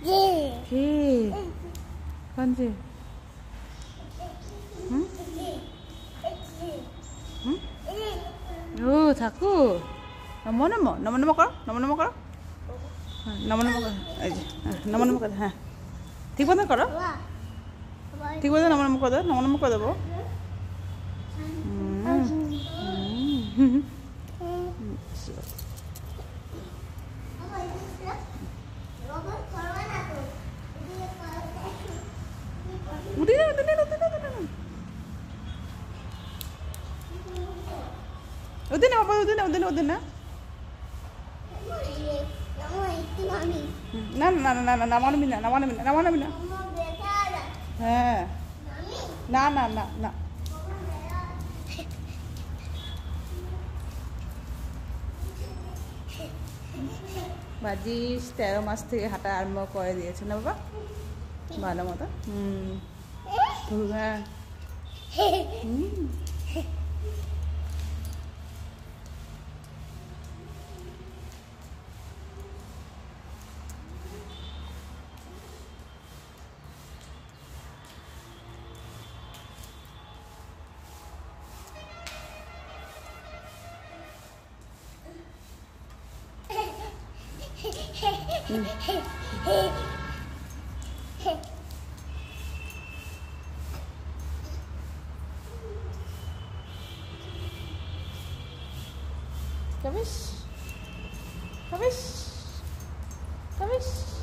কি কোনটি ও থাকু নম নম নম নম করো নম নম করো নম নম করো এই যে নম নম করো হ্যাঁ ঠিক মতো করো ঠিক মতো নম নম করে দেবো নম নম করে দেবো উদিনে বাবা উদিনে উদিনে উদিনে না না না না না নামানবি না নামানবি না নামানবি না হ্যাঁ না না না না বাজিস 13 মাস থেকে হাঁটা আরম্ভ করে দিয়েছে না বাবা ভালো মতো হ্যাঁ Kavish, Kavish, Kavish.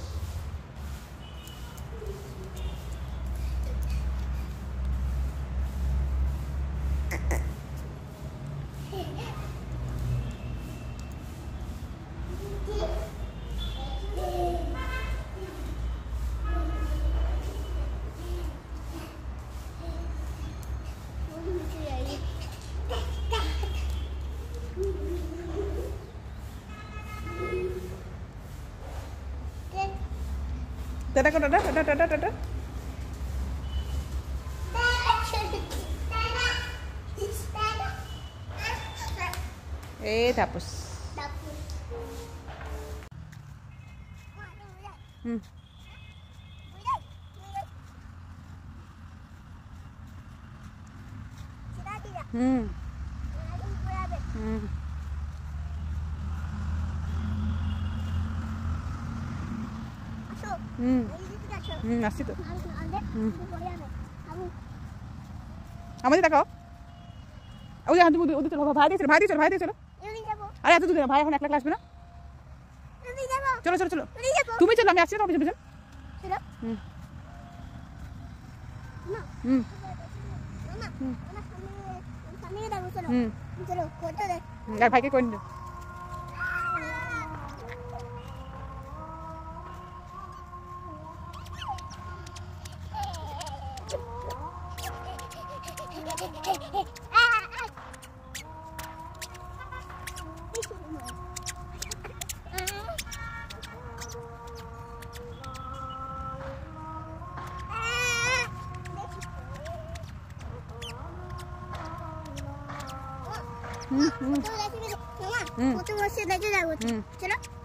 Dada ko dada dada dada dada. Tapos. আসছি তো আমাদের দেখাও ওই যে ওদের চলো ভাই দিয়ে চলো ভাই দিয়ে চলো ভাই দিয়ে চলো আরে এত দূরে ভাই এখন একলা আসবে না চলো চলো চলো তুমি চলো আমি আসছি না পিছন আর ভাইকে কই নি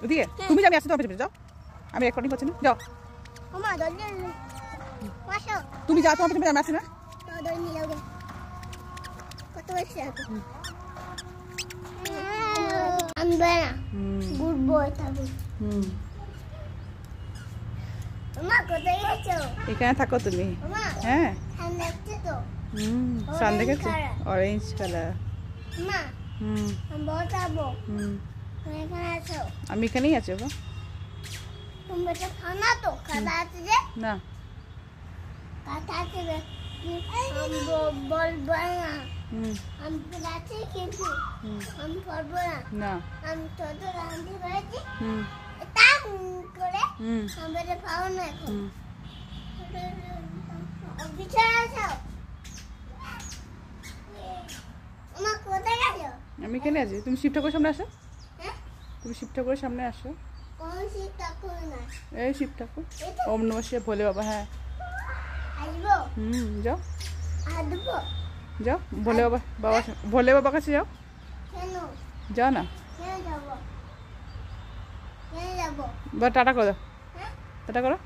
ওদিকে তুমি যাবে আসতে হবে যাও আমি রেকর্ডিং করছি না যাও তুমি যাও তোমার পিছনে আমি আসছি না এখানে থাকো তুমি হ্যাঁ সান দেখেছো অরেঞ্জ কালার আমি এখানেই আছি বাবা না না আমি এখানে আছি তুমি শিব ঠাকুরের সামনে আসো তুমি শিব ঠাকুরের সামনে আসো এই শিব ঠাকুর ওম নমঃ শিবায় ভোলে বাবা হ্যাঁ যাও যাও ভোলে বাবা বাবা ভোলে বাবা কাছে যাও যাও না বা টাটা করে দাও টাটা করো।